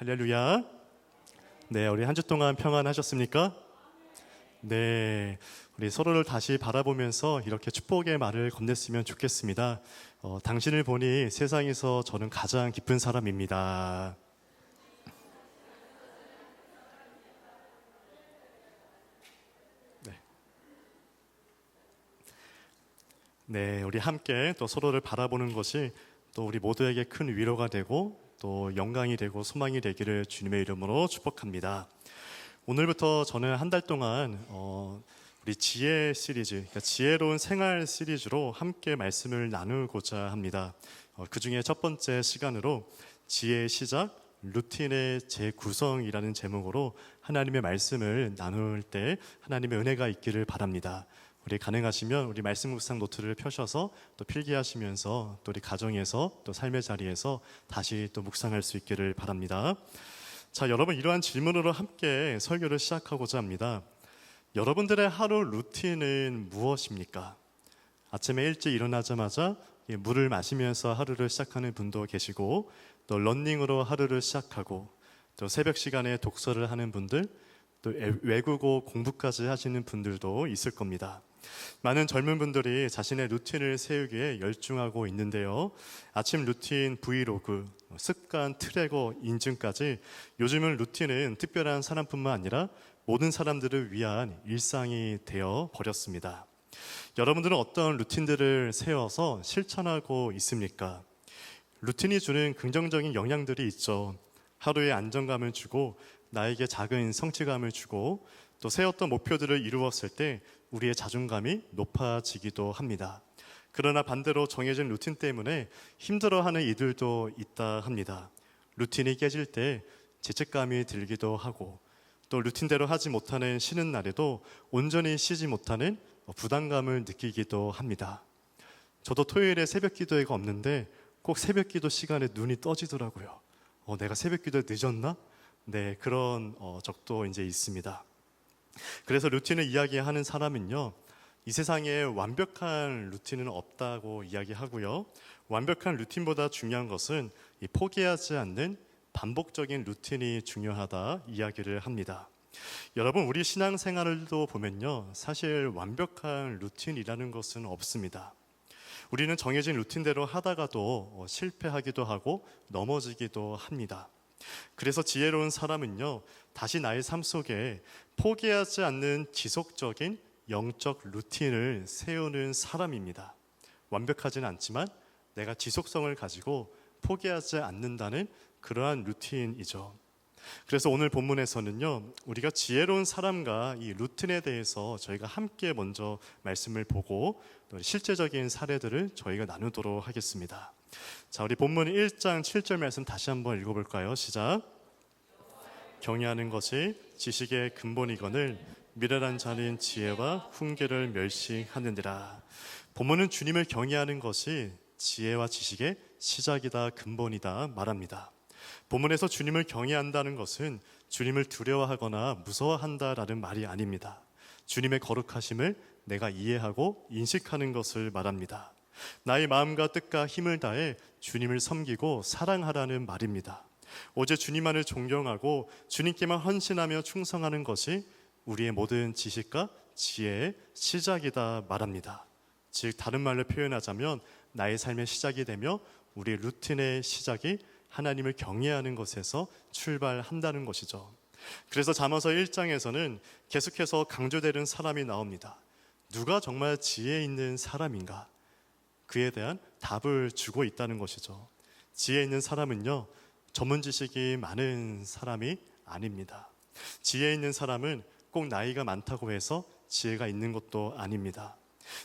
할렐루야. 네, 우리 한 주 동안 평안하셨습니까? 네, 우리 서로를 다시 바라보면서 이렇게 축복의 말을 건넸으면 좋겠습니다. 당신을 보니 세상에서 저는 가장 기쁜 사람입니다. 네. 네, 우리 함께 또 서로를 바라보는 것이 또 우리 모두에게 큰 위로가 되고 또 영광이 되고 소망이 되기를 주님의 이름으로 축복합니다. 오늘부터 저는 한 달 동안 우리 지혜 시리즈, 그러니까 지혜로운 생활 시리즈로 함께 말씀을 나누고자 합니다. 그 중에 첫 번째 시간으로 지혜의 시작, 루틴의 재구성이라는 제목으로 하나님의 말씀을 나눌 때 하나님의 은혜가 있기를 바랍니다. 우리 가능하시면 우리 말씀 묵상 노트를 펴셔서 또 필기하시면서 또 우리 가정에서 또 삶의 자리에서 다시 또 묵상할 수 있기를 바랍니다. 자, 여러분, 이러한 질문으로 함께 설교를 시작하고자 합니다. 여러분들의 하루 루틴은 무엇입니까? 아침에 일찍 일어나자마자 물을 마시면서 하루를 시작하는 분도 계시고, 또 러닝으로 하루를 시작하고, 또 새벽 시간에 독서를 하는 분들, 또 외국어 공부까지 하시는 분들도 있을 겁니다. 많은 젊은 분들이 자신의 루틴을 세우기에 열중하고 있는데요. 아침 루틴 브이로그, 습관 트래커 인증까지 요즘은 루틴은 특별한 사람뿐만 아니라 모든 사람들을 위한 일상이 되어 버렸습니다. 여러분들은 어떤 루틴들을 세워서 실천하고 있습니까? 루틴이 주는 긍정적인 영향들이 있죠. 하루의 안정감을 주고 나에게 작은 성취감을 주고 또 세웠던 목표들을 이루었을 때 우리의 자존감이 높아지기도 합니다. 그러나 반대로 정해진 루틴 때문에 힘들어하는 이들도 있다 합니다. 루틴이 깨질 때 죄책감이 들기도 하고 또 루틴대로 하지 못하는 쉬는 날에도 온전히 쉬지 못하는 부담감을 느끼기도 합니다. 저도 토요일에 새벽 기도회가 없는데 꼭 새벽 기도 시간에 눈이 떠지더라고요. 내가 새벽 기도에 늦었나? 네, 그런 적도 이제 있습니다. 그래서 루틴을 이야기하는 사람은요, 이 세상에 완벽한 루틴은 없다고 이야기하고요. 완벽한 루틴보다 중요한 것은 이 포기하지 않는 반복적인 루틴이 중요하다 이야기를 합니다. 여러분, 우리 신앙생활도 보면요, 사실 완벽한 루틴이라는 것은 없습니다. 우리는 정해진 루틴대로 하다가도 실패하기도 하고 넘어지기도 합니다. 그래서 지혜로운 사람은요, 다시 나의 삶 속에 포기하지 않는 지속적인 영적 루틴을 세우는 사람입니다. 완벽하진 않지만 내가 지속성을 가지고 포기하지 않는다는 그러한 루틴이죠. 그래서 오늘 본문에서는요, 우리가 지혜로운 사람과 이 루틴에 대해서 저희가 함께 먼저 말씀을 보고 또 실제적인 사례들을 저희가 나누도록 하겠습니다. 자, 우리 본문 1장 7절 말씀 다시 한번 읽어볼까요? 시작. 경외하는 것이 지식의 근본이거늘 미련한 자는 지혜와 훈계를 멸시하느니라. 본문은 주님을 경외하는 것이 지혜와 지식의 시작이다, 근본이다 말합니다. 본문에서 주님을 경외한다는 것은 주님을 두려워하거나 무서워한다라는 말이 아닙니다. 주님의 거룩하심을 내가 이해하고 인식하는 것을 말합니다. 나의 마음과 뜻과 힘을 다해 주님을 섬기고 사랑하라는 말입니다. 오직 주님만을 존경하고 주님께만 헌신하며 충성하는 것이 우리의 모든 지식과 지혜의 시작이다 말합니다. 즉 다른 말로 표현하자면 나의 삶의 시작이 되며 우리의 루틴의 시작이 하나님을 경외하는 것에서 출발한다는 것이죠. 그래서 잠언서 1장에서는 계속해서 강조되는 사람이 나옵니다. 누가 정말 지혜 있는 사람인가? 그에 대한 답을 주고 있다는 것이죠. 지혜 있는 사람은요, 전문 지식이 많은 사람이 아닙니다. 지혜 있는 사람은 꼭 나이가 많다고 해서 지혜가 있는 것도 아닙니다.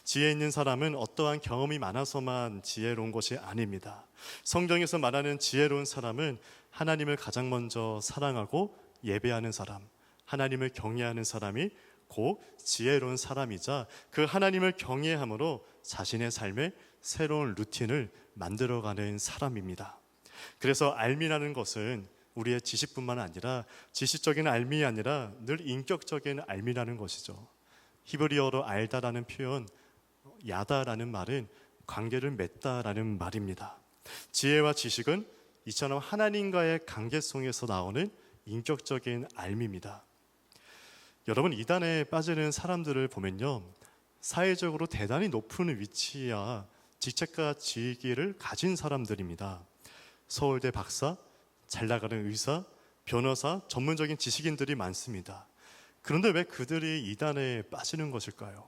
지혜 있는 사람은 어떠한 경험이 많아서만 지혜로운 것이 아닙니다. 성경에서 말하는 지혜로운 사람은 하나님을 가장 먼저 사랑하고 예배하는 사람, 하나님을 경외하는 사람이 곧 지혜로운 사람이자 그 하나님을 경외함으로 자신의 삶에 새로운 루틴을 만들어가는 사람입니다. 그래서 알미라는 것은 우리의 지식뿐만 아니라 지식적인 알미 아니라 늘 인격적인 알미라는 것이죠. 히브리어로 알다라는 표현, 야다라는 말은 관계를 맺다라는 말입니다. 지혜와 지식은 이처럼 하나님과의 관계성에서 나오는 인격적인 알미입니다. 여러분, 이단에 빠지는 사람들을 보면요, 사회적으로 대단히 높은 위치야 직책과 지위를 가진 사람들입니다. 서울대 박사, 잘 나가는 의사, 변호사, 전문적인 지식인들이 많습니다. 그런데 왜 그들이 이단에 빠지는 것일까요?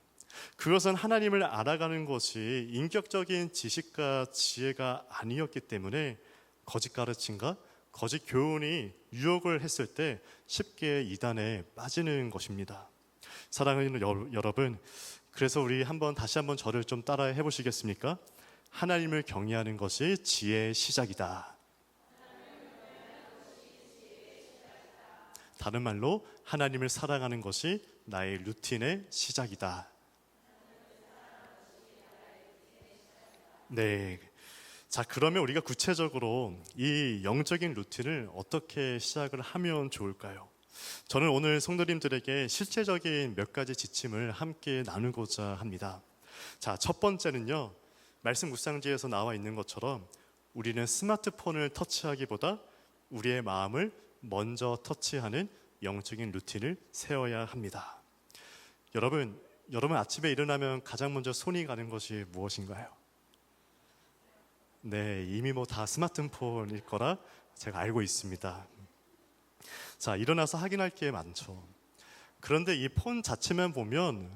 그것은 하나님을 알아가는 것이 인격적인 지식과 지혜가 아니었기 때문에 거짓 가르침과 거짓 교훈이 유혹을 했을 때 쉽게 이단에 빠지는 것입니다. 사랑하는 여러분, 그래서 우리 다시 한번 저를 좀 따라 해보시겠습니까? 하나님을 경외하는 것이 지혜의 시작이다. 다른 말로 하나님을 사랑하는 것이 나의 루틴의 시작이다. 네. 자, 그러면 우리가 구체적으로 이 영적인 루틴을 어떻게 시작을 하면 좋을까요? 저는 오늘 성도님들에게 실제적인 몇 가지 지침을 함께 나누고자 합니다. 자, 첫 번째는요, 말씀 묵상지에서 나와 있는 것처럼 우리는 스마트폰을 터치하기보다 우리의 마음을 먼저 터치하는 영적인 루틴을 세워야 합니다. 여러분 아침에 일어나면 가장 먼저 손이 가는 것이 무엇인가요? 네, 이미 다 스마트폰일 거라 제가 알고 있습니다. 자, 일어나서 확인할 게 많죠. 그런데 이 폰 자체만 보면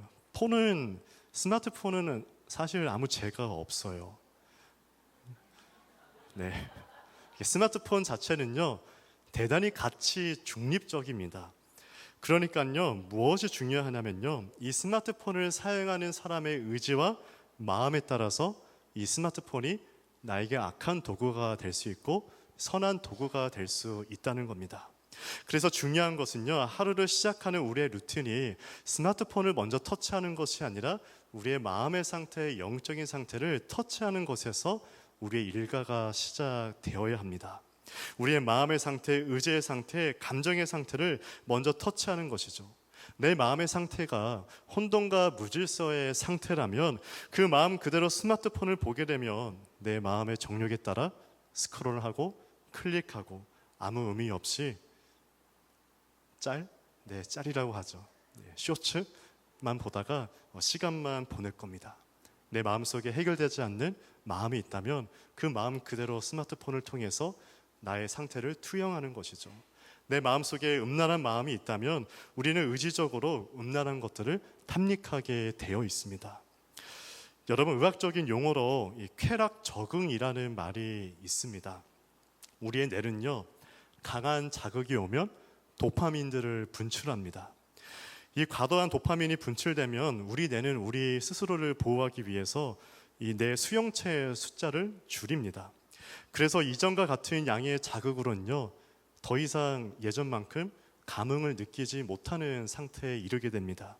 스마트폰은 사실 아무 죄가 없어요. 네, 스마트폰 자체는요, 대단히 가치 중립적입니다. 그러니까요, 무엇이 중요하냐면요, 이 스마트폰을 사용하는 사람의 의지와 마음에 따라서 이 스마트폰이 나에게 악한 도구가 될 수 있고 선한 도구가 될 수 있다는 겁니다. 그래서 중요한 것은요, 하루를 시작하는 우리의 루틴이 스마트폰을 먼저 터치하는 것이 아니라 우리의 마음의 상태, 영적인 상태를 터치하는 것에서 우리의 일과가 시작되어야 합니다. 우리의 마음의 상태, 의지의 상태, 감정의 상태를 먼저 터치하는 것이죠. 내 마음의 상태가 혼돈과 무질서의 상태라면 그 마음 그대로 스마트폰을 보게 되면 내 마음의 정욕에 따라 스크롤하고 클릭하고 아무 의미 없이 짤이라고 하죠. 쇼츠만 보다가 시간만 보낼 겁니다. 내 마음속에 해결되지 않는 마음이 있다면 그 마음 그대로 스마트폰을 통해서 나의 상태를 투영하는 것이죠. 내 마음속에 음란한 마음이 있다면 우리는 의지적으로 음란한 것들을 탐닉하게 되어 있습니다. 여러분, 의학적인 용어로 쾌락 적응이라는 말이 있습니다. 우리의 뇌는요, 강한 자극이 오면 도파민들을 분출합니다. 이 과도한 도파민이 분출되면 우리 뇌는 우리 스스로를 보호하기 위해서 이 뇌 수용체의 숫자를 줄입니다. 그래서 이전과 같은 양의 자극으로는요, 더 이상 예전만큼 감흥을 느끼지 못하는 상태에 이르게 됩니다.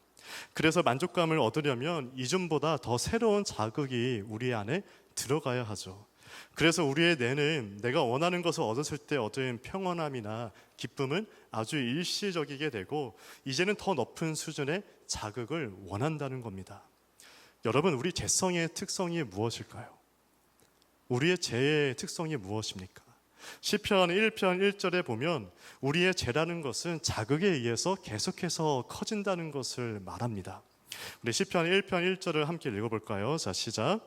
그래서 만족감을 얻으려면 이전보다 더 새로운 자극이 우리 안에 들어가야 하죠. 그래서 우리의 뇌는 내가 원하는 것을 얻었을 때 얻은 평온함이나 기쁨은 아주 일시적이게 되고 이제는 더 높은 수준의 자극을 원한다는 겁니다. 여러분, 우리 죄성의 특성이 무엇일까요? 우리의 죄의 특성이 무엇입니까? 시편 1편 1절에 보면 우리의 죄라는 것은 자극에 의해서 계속해서 커진다는 것을 말합니다. 우리 시편 1편 1절을 함께 읽어볼까요? 자, 시작.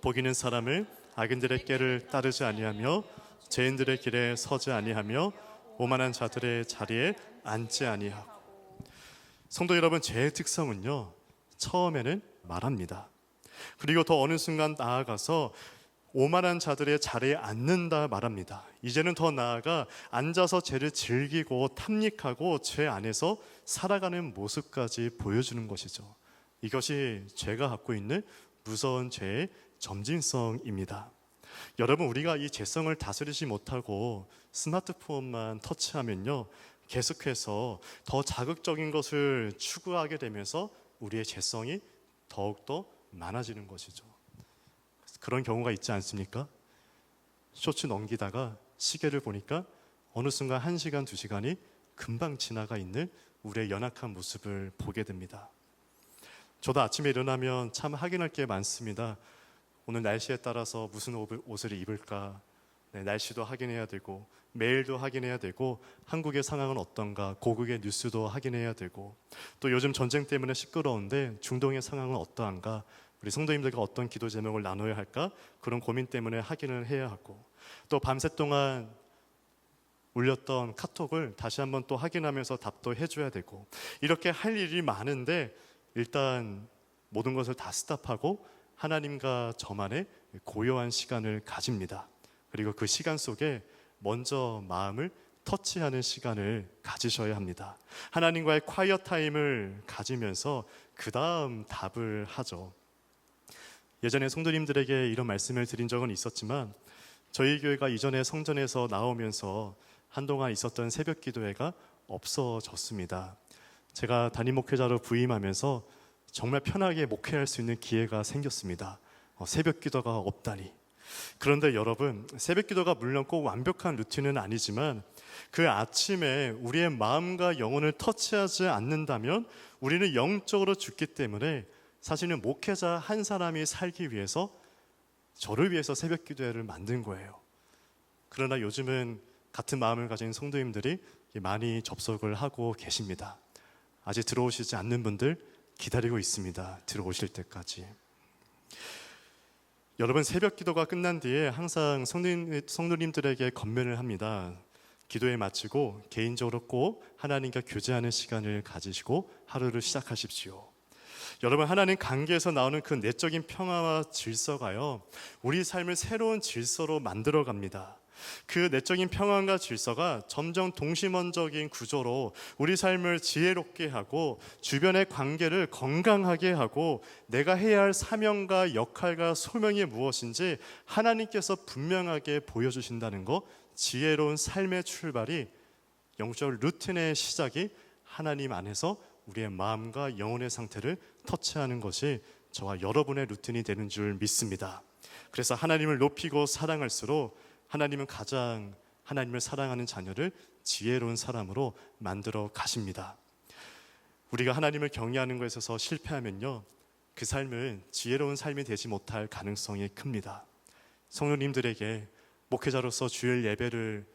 복 있는 사람은 악인들의 꾀를 따르지 아니하며 죄인들의 길에 서지 아니하며 오만한 자들의 자리에 앉지 아니하고. 성도 여러분, 죄의 특성은요, 처음에는 말합니다. 그리고 더 어느 순간 나아가서 오만한 자들의 자리에 앉는다 말합니다. 이제는 더 나아가 앉아서 죄를 즐기고 탐닉하고 죄 안에서 살아가는 모습까지 보여주는 것이죠. 이것이 죄가 갖고 있는 무서운 죄의 점진성입니다. 여러분, 우리가 이 죄성을 다스리지 못하고 스마트폰만 터치하면요, 계속해서 더 자극적인 것을 추구하게 되면서 우리의 죄성이 더욱더 많아지는 것이죠. 그런 경우가 있지 않습니까? 쇼츠 넘기다가 시계를 보니까 어느 순간 1시간, 2시간이 금방 지나가 있는 우리의 연약한 모습을 보게 됩니다. 저도 아침에 일어나면 참 확인할 게 많습니다. 오늘 날씨에 따라서 무슨 옷을 입을까, 날씨도 확인해야 되고 메일도 확인해야 되고 한국의 상황은 어떤가 고국의 뉴스도 확인해야 되고 또 요즘 전쟁 때문에 시끄러운데 중동의 상황은 어떠한가 우리 성도님들과 어떤 기도 제목을 나눠야 할까 그런 고민 때문에 확인을 해야 하고 또 밤새 동안 울렸던 카톡을 다시 한번 또 확인하면서 답도 해줘야 되고 이렇게 할 일이 많은데 일단 모든 것을 다 스탑하고 하나님과 저만의 고요한 시간을 가집니다. 그리고 그 시간 속에 먼저 마음을 터치하는 시간을 가지셔야 합니다. 하나님과의 콰이어 타임을 가지면서 그 다음 답을 하죠. 예전에 성도님들에게 이런 말씀을 드린 적은 있었지만 저희 교회가 이전에 성전에서 나오면서 한동안 있었던 새벽 기도회가 없어졌습니다. 제가 담임 목회자로 부임하면서 정말 편하게 목회할 수 있는 기회가 생겼습니다. 새벽 기도가 없다니. 그런데 여러분, 새벽 기도가 물론 꼭 완벽한 루틴은 아니지만 그 아침에 우리의 마음과 영혼을 터치하지 않는다면 우리는 영적으로 죽기 때문에 사실은 목회자 한 사람이 살기 위해서 저를 위해서 새벽 기도회를 만든 거예요. 그러나 요즘은 같은 마음을 가진 성도님들이 많이 접속을 하고 계십니다. 아직 들어오시지 않는 분들 기다리고 있습니다. 들어오실 때까지. 여러분 새벽 기도가 끝난 뒤에 항상 성도님들에게 권면을 합니다. 기도에 마치고 개인적으로 꼭 하나님과 교제하는 시간을 가지시고 하루를 시작하십시오. 여러분 하나님 관계에서 나오는 그 내적인 평화와 질서가요 우리 삶을 새로운 질서로 만들어 갑니다. 그 내적인 평안과 질서가 점점 동심원적인 구조로 우리 삶을 지혜롭게 하고 주변의 관계를 건강하게 하고 내가 해야 할 사명과 역할과 소명이 무엇인지 하나님께서 분명하게 보여주신다는 것, 지혜로운 삶의 출발이 영적 루틴의 시작이 하나님 안에서 우리의 마음과 영혼의 상태를 터치하는 것이 저와 여러분의 루틴이 되는 줄 믿습니다. 그래서 하나님을 높이고 사랑할수록 하나님은 가장 하나님을 사랑하는 자녀를 지혜로운 사람으로 만들어 가십니다. 우리가 하나님을 경외하는 것에 있어서 실패하면요 그 삶은 지혜로운 삶이 되지 못할 가능성이 큽니다. 성도님들에게 목회자로서 주일 예배를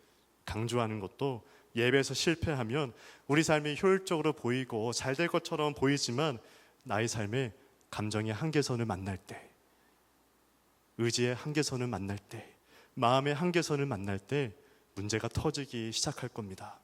강조하는 것도 예배에서 실패하면 우리 삶이 효율적으로 보이고 잘 될 것처럼 보이지만 나의 삶에 감정의 한계선을 만날 때, 의지의 한계선을 만날 때, 마음의 한계선을 만날 때 문제가 터지기 시작할 겁니다.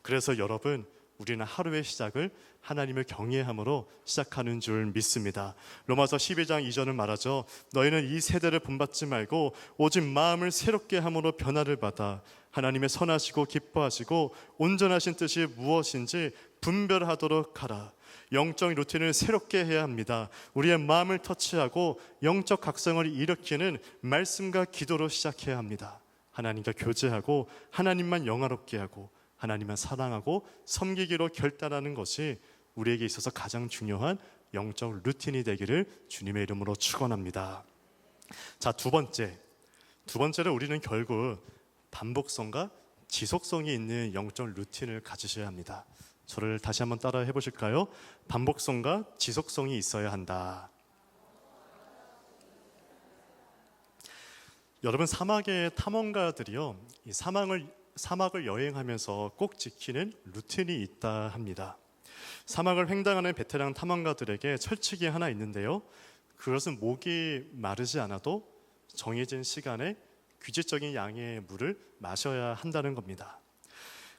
그래서 여러분 우리는 하루의 시작을 하나님을 경외함으로 시작하는 줄 믿습니다. 로마서 12장 2절은 말하죠. 너희는 이 세대를 본받지 말고 오직 마음을 새롭게 함으로 변화를 받아 하나님의 선하시고 기뻐하시고 온전하신 뜻이 무엇인지 분별하도록 하라. 영적 루틴을 새롭게 해야 합니다. 우리의 마음을 터치하고 영적 각성을 일으키는 말씀과 기도로 시작해야 합니다. 하나님과 교제하고 하나님만 영화롭게 하고 하나님만 사랑하고 섬기기로 결단하는 것이 우리에게 있어서 가장 중요한 영적 루틴이 되기를 주님의 이름으로 축원합니다. 자, 두 번째로 우리는 결국 반복성과 지속성이 있는 영적 루틴을 가지셔야 합니다. 저를 다시 한번 따라 해보실까요? 반복성과 지속성이 있어야 한다. 여러분 사막의 탐험가들이요 이 사막을 여행하면서 꼭 지키는 루틴이 있다 합니다. 사막을 횡단하는 베테랑 탐험가들에게 철칙이 하나 있는데요 그것은 목이 마르지 않아도 정해진 시간에 규칙적인 양의 물을 마셔야 한다는 겁니다.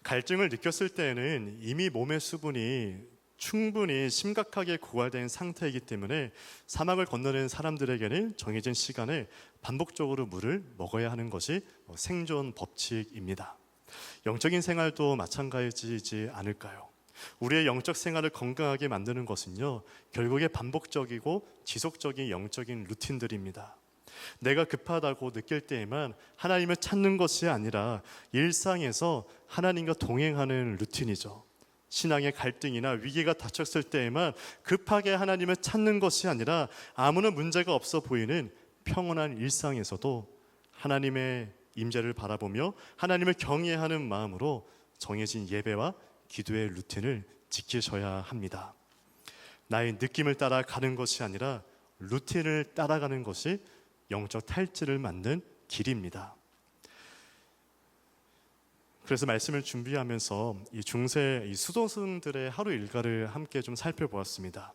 갈증을 느꼈을 때에는 이미 몸의 수분이 충분히 심각하게 고갈된 상태이기 때문에 사막을 건너는 사람들에게는 정해진 시간에 반복적으로 물을 먹어야 하는 것이 생존 법칙입니다. 영적인 생활도 마찬가지이지 않을까요? 우리의 영적 생활을 건강하게 만드는 것은요 결국에 반복적이고 지속적인 영적인 루틴들입니다. 내가 급하다고 느낄 때에만 하나님을 찾는 것이 아니라 일상에서 하나님과 동행하는 루틴이죠. 신앙의 갈등이나 위기가 닥쳤을 때에만 급하게 하나님을 찾는 것이 아니라 아무런 문제가 없어 보이는 평온한 일상에서도 하나님의 임재를 바라보며 하나님을 경외하는 마음으로 정해진 예배와 기도의 루틴을 지키셔야 합니다. 나의 느낌을 따라 가는 것이 아니라 루틴을 따라가는 것이 영적 탈취를 만든 길입니다. 그래서 말씀을 준비하면서 이 중세 이 수동승들의 하루 일과를 함께 좀 살펴보았습니다.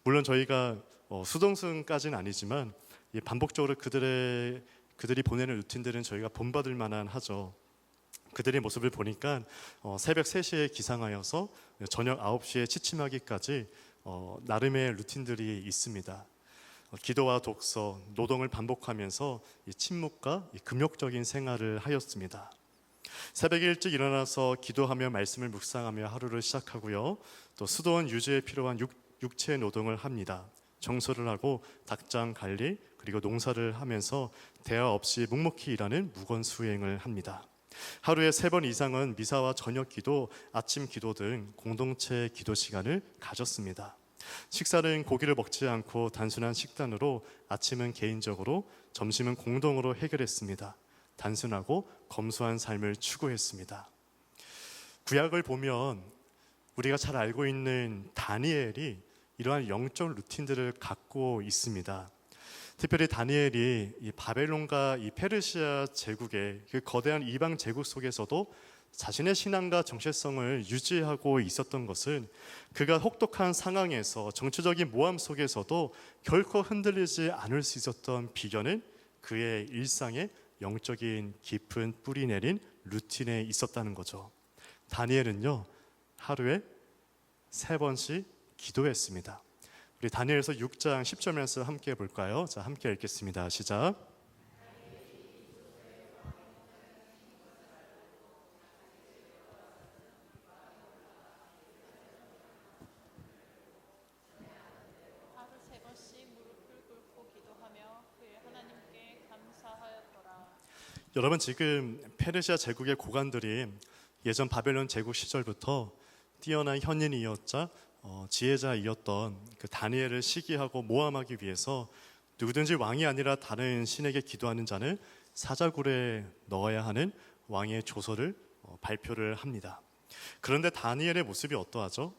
물론 저희가 수동승까지는 아니지만 이 반복적으로 그들이 보내는 루틴들은 저희가 본받을 만한 하죠. 그들의 모습을 보니까 새벽 3시에 기상하여서 저녁 9시에 취침하기까지 나름의 루틴들이 있습니다. 기도와 독서, 노동을 반복하면서 이 침묵과 이 금욕적인 생활을 하였습니다. 새벽에 일찍 일어나서 기도하며 말씀을 묵상하며 하루를 시작하고요. 또 수도원 유지에 필요한 육체 노동을 합니다. 청소를 하고 닭장 관리 그리고 농사를 하면서 대화 없이 묵묵히 일하는 무건 수행을 합니다. 하루에 3번 이상은 미사와 저녁 기도, 아침 기도 등 공동체 기도 시간을 가졌습니다. 식사는 고기를 먹지 않고 단순한 식단으로 아침은 개인적으로, 점심은 공동으로 해결했습니다. 단순하고 검소한 삶을 추구했습니다. 구약을 보면 우리가 잘 알고 있는 다니엘이 이러한 영적 루틴들을 갖고 있습니다. 특별히 다니엘이 이 바벨론과 이 페르시아 제국의 그 거대한 이방 제국 속에서도 자신의 신앙과 정체성을 유지하고 있었던 것은 그가 혹독한 상황에서 정치적인 모함 속에서도 결코 흔들리지 않을 수 있었던 비결은 그의 일상에 영적인 깊은 뿌리 내린 루틴에 있었다는 거죠. 다니엘은요, 하루에 3번씩 기도했습니다. 우리 다니엘서 6장 10절 말씀 함께 볼까요? 자, 함께 읽겠습니다. 시작. 하루 3번씩 무릎을 꿇고 기도하며 그의 하나님께 감사하였더라. 여러분, 지금 페르시아 제국의 고관들이 예전 바벨론 제국 시절부터 뛰어난 현인이었자 지혜자이었던 그 다니엘을 시기하고 모함하기 위해서 누구든지 왕이 아니라 다른 신에게 기도하는 자는 사자굴에 넣어야 하는 왕의 조서를 발표를 합니다. 그런데 다니엘의 모습이 어떠하죠?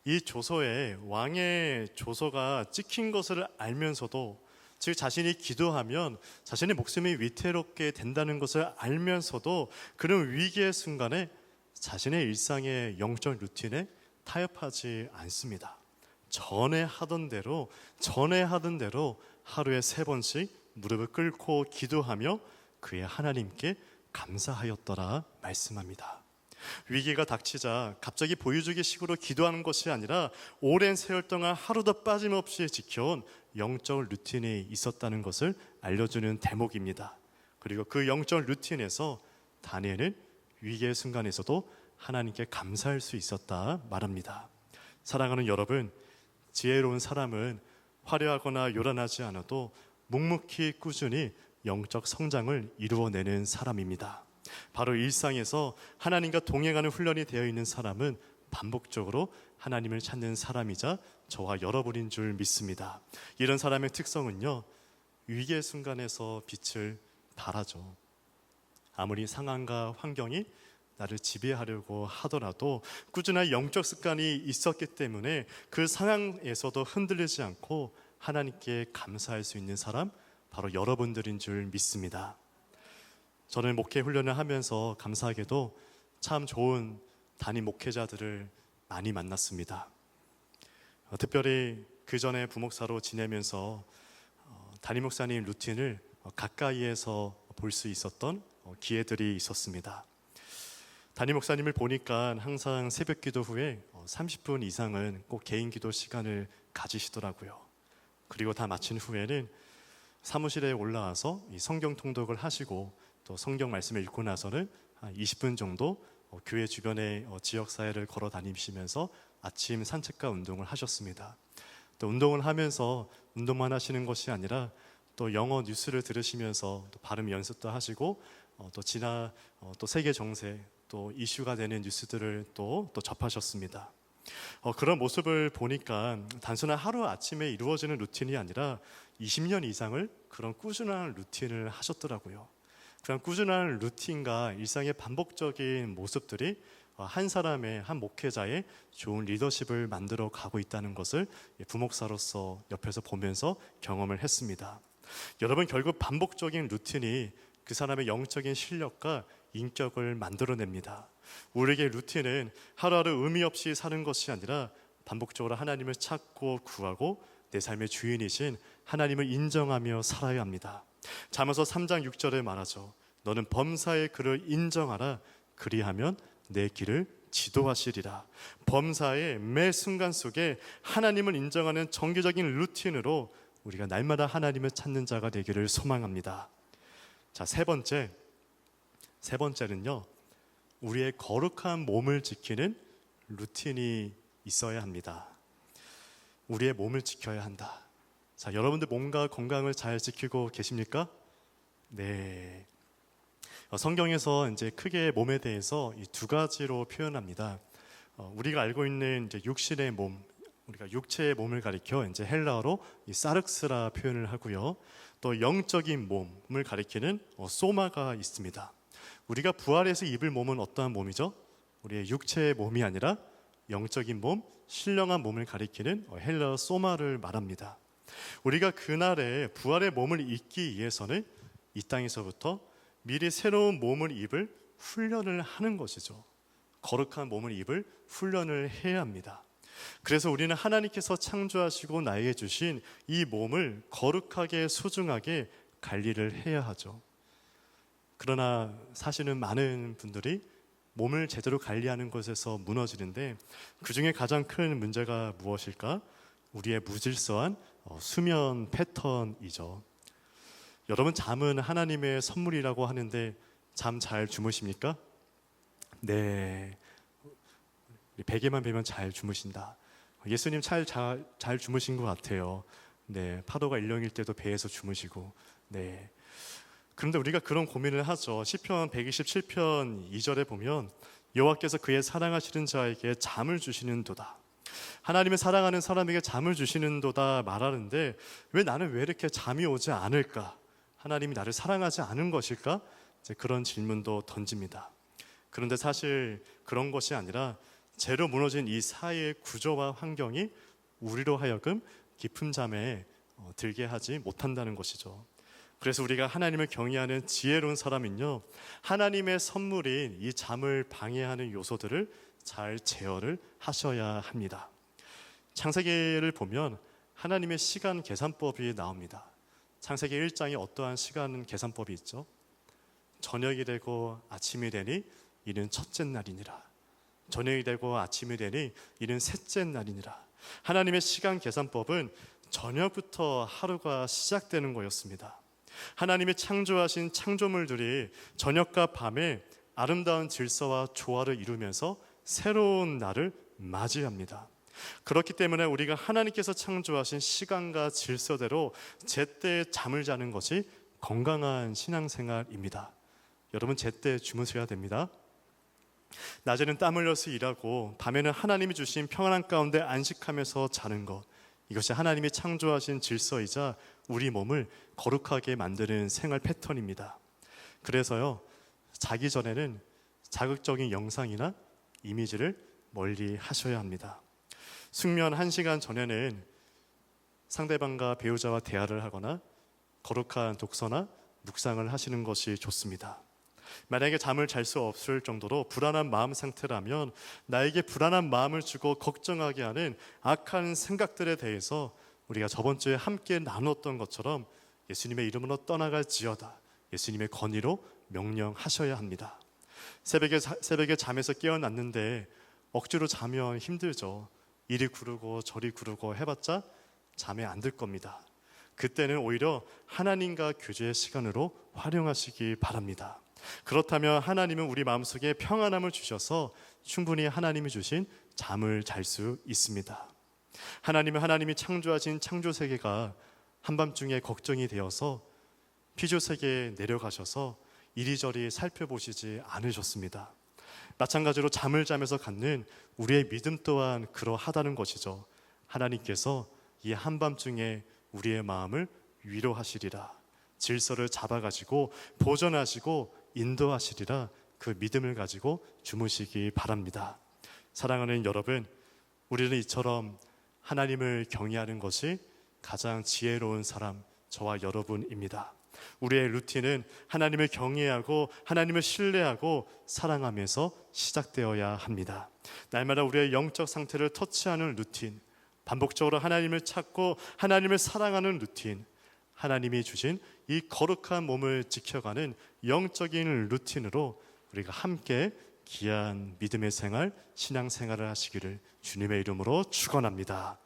이 조서에 왕의 조서가 찍힌 것을 알면서도, 즉 자신이 기도하면 자신의 목숨이 위태롭게 된다는 것을 알면서도 그런 위기의 순간에 자신의 일상의 영적 루틴에 타협하지 않습니다. 전에 하던 대로 하루에 3번씩 무릎을 꿇고 기도하며 그의 하나님께 감사하였더라 말씀합니다. 위기가 닥치자 갑자기 보여주기 식으로 기도하는 것이 아니라 오랜 세월 동안 하루도 빠짐없이 지켜온 영적 루틴이 있었다는 것을 알려주는 대목입니다. 그리고 그 영적 루틴에서 다니엘은 위기의 순간에서도 하나님께 감사할 수 있었다 말합니다. 사랑하는 여러분, 지혜로운 사람은 화려하거나 요란하지 않아도 묵묵히 꾸준히 영적 성장을 이루어내는 사람입니다. 바로 일상에서 하나님과 동행하는 훈련이 되어 있는 사람은 반복적으로 하나님을 찾는 사람이자 저와 여러분인 줄 믿습니다. 이런 사람의 특성은요, 위기의 순간에서 빛을 발하죠. 아무리 상황과 환경이 나를 지배하려고 하더라도 꾸준한 영적 습관이 있었기 때문에 그 상황에서도 흔들리지 않고 하나님께 감사할 수 있는 사람, 바로 여러분들인 줄 믿습니다. 저는 목회 훈련을 하면서 감사하게도 참 좋은 담임 목회자들을 많이 만났습니다. 특별히 그 전에 부목사로 지내면서 담임 목사님 루틴을 가까이에서 볼 수 있었던 기회들이 있었습니다. 담임 목사님을 보니까 항상 새벽 기도 후에 30분 이상은 꼭 개인 기도 시간을 가지시더라고요. 그리고 다 마친 후에는 사무실에 올라와서 이 성경 통독을 하시고 또 성경 말씀을 읽고 나서는 한 20분 정도 교회 주변의 지역사회를 걸어 다니시면서 아침 산책과 운동을 하셨습니다. 또 운동을 하면서 운동만 하시는 것이 아니라 또 영어 뉴스를 들으시면서 또 발음 연습도 하시고 또 세계 정세, 또 이슈가 되는 뉴스들을 또 접하셨습니다. 그런 모습을 보니까 단순한 하루 아침에 이루어지는 루틴이 아니라 20년 이상을 그런 꾸준한 루틴을 하셨더라고요. 그런 꾸준한 루틴과 일상의 반복적인 모습들이 한 사람의, 한 목회자의 좋은 리더십을 만들어 가고 있다는 것을 부목사로서 옆에서 보면서 경험을 했습니다. 여러분, 결국 반복적인 루틴이 그 사람의 영적인 실력과 인격을 만들어냅니다. 우리에게 루틴은 하루하루 의미 없이 사는 것이 아니라 반복적으로 하나님을 찾고 구하고 내 삶의 주인이신 하나님을 인정하며 살아야 합니다. 잠언서 3장 6절에 말하죠. 너는 범사의 그를 인정하라. 그리하면 내 길을 지도하시리라. 범사의 매 순간 속에 하나님을 인정하는 정기적인 루틴으로 우리가 날마다 하나님을 찾는 자가 되기를 소망합니다. 자, 세 번째는요, 우리의 거룩한 몸을 지키는 루틴이 있어야 합니다. 우리의 몸을 지켜야 한다. 자, 여러분들 몸과 건강을 잘 지키고 계십니까? 네. 성경에서 이제 크게 몸에 대해서 이 두 가지로 표현합니다. 우리가 알고 있는 이제 육신의 몸, 우리가 육체의 몸을 가리켜 이제 헬라어로 이 사륵스라 표현을 하고요. 또 영적인 몸을 가리키는 소마가 있습니다. 우리가 부활해서 입을 몸은 어떠한 몸이죠? 우리의 육체의 몸이 아니라 영적인 몸, 신령한 몸을 가리키는 헬라어 소마를 말합니다. 우리가 그날에 부활의 몸을 입기 위해서는 이 땅에서부터 미리 새로운 몸을 입을 훈련을 하는 것이죠. 거룩한 몸을 입을 훈련을 해야 합니다. 그래서 우리는 하나님께서 창조하시고 나에게 주신 이 몸을 거룩하게 소중하게 관리를 해야 하죠. 그러나 사실은 많은 분들이 몸을 제대로 관리하는 것에서 무너지는데 그 중에 가장 큰 문제가 무엇일까? 우리의 무질서한 수면 패턴이죠. 여러분, 잠은 하나님의 선물이라고 하는데 잠 잘 주무십니까? 네, 베개만 베면 잘 주무신다. 예수님 잘 주무신 것 같아요. 네, 파도가 일렁일 때도 배에서 주무시고. 네. 그런데 우리가 그런 고민을 하죠. 시편 127편 2절에 보면 여호와께서 그의 사랑하시는 자에게 잠을 주시는도다. 하나님을 사랑하는 사람에게 잠을 주시는도다 말하는데 왜 나는 왜 이렇게 잠이 오지 않을까? 하나님이 나를 사랑하지 않은 것일까? 이제 그런 질문도 던집니다. 그런데 사실 그런 것이 아니라 죄로 무너진 이 사회의 구조와 환경이 우리로 하여금 깊은 잠에 들게 하지 못한다는 것이죠. 그래서 우리가 하나님을 경외하는 지혜로운 사람은요, 하나님의 선물인 이 잠을 방해하는 요소들을 잘 제어를 하셔야 합니다. 창세기를 보면 하나님의 시간 계산법이 나옵니다. 창세기 1장에 어떠한 시간 계산법이 있죠? 저녁이 되고 아침이 되니 이는 첫째 날이니라. 저녁이 되고 아침이 되니 이는 셋째 날이니라. 하나님의 시간 계산법은 저녁부터 하루가 시작되는 거였습니다. 하나님이 창조하신 창조물들이 저녁과 밤에 아름다운 질서와 조화를 이루면서 새로운 날을 맞이합니다. 그렇기 때문에 우리가 하나님께서 창조하신 시간과 질서대로 제때 잠을 자는 것이 건강한 신앙생활입니다. 여러분, 제때 주무셔야 됩니다. 낮에는 땀 흘려서 일하고 밤에는 하나님이 주신 평안한 가운데 안식하면서 자는 것, 이것이 하나님이 창조하신 질서이자 우리 몸을 거룩하게 만드는 생활 패턴입니다. 그래서요, 자기 전에는 자극적인 영상이나 이미지를 멀리 하셔야 합니다. 숙면 1시간 전에는 상대방과 배우자와 대화를 하거나 거룩한 독서나 묵상을 하시는 것이 좋습니다. 만약에 잠을 잘 수 없을 정도로 불안한 마음 상태라면 나에게 불안한 마음을 주고 걱정하게 하는 악한 생각들에 대해서 우리가 저번 주에 함께 나눴던 것처럼 예수님의 이름으로 떠나갈지어다, 예수님의 권위로 명령하셔야 합니다. 새벽에 잠에서 깨어났는데 억지로 자면 힘들죠. 이리 구르고 저리 구르고 해봤자 잠에 안 들 겁니다. 그때는 오히려 하나님과 교제의 시간으로 활용하시기 바랍니다. 그렇다면 하나님은 우리 마음속에 평안함을 주셔서 충분히 하나님이 주신 잠을 잘 수 있습니다. 하나님이 창조하신 창조세계가 한밤중에 걱정이 되어서 피조세계에 내려가셔서 이리저리 살펴보시지 않으셨습니다. 마찬가지로 잠을 자면서 갖는 우리의 믿음 또한 그러하다는 것이죠. 하나님께서 이 한밤중에 우리의 마음을 위로하시리라, 질서를 잡아가지고 보존하시고 인도하시리라, 그 믿음을 가지고 주무시기 바랍니다. 사랑하는 여러분, 우리는 이처럼 하나님을 경외하는 것이 가장 지혜로운 사람, 저와 여러분입니다. 우리의 루틴은 하나님을 경외하고 하나님을 신뢰하고 사랑하면서 시작되어야 합니다. 날마다 우리의 영적 상태를 터치하는 루틴, 반복적으로 하나님을 찾고 하나님을 사랑하는 루틴, 하나님이 주신 이 거룩한 몸을 지켜가는 영적인 루틴으로 우리가 함께 귀한 믿음의 생활, 신앙 생활을 하시기를 주님의 이름으로 축원합니다.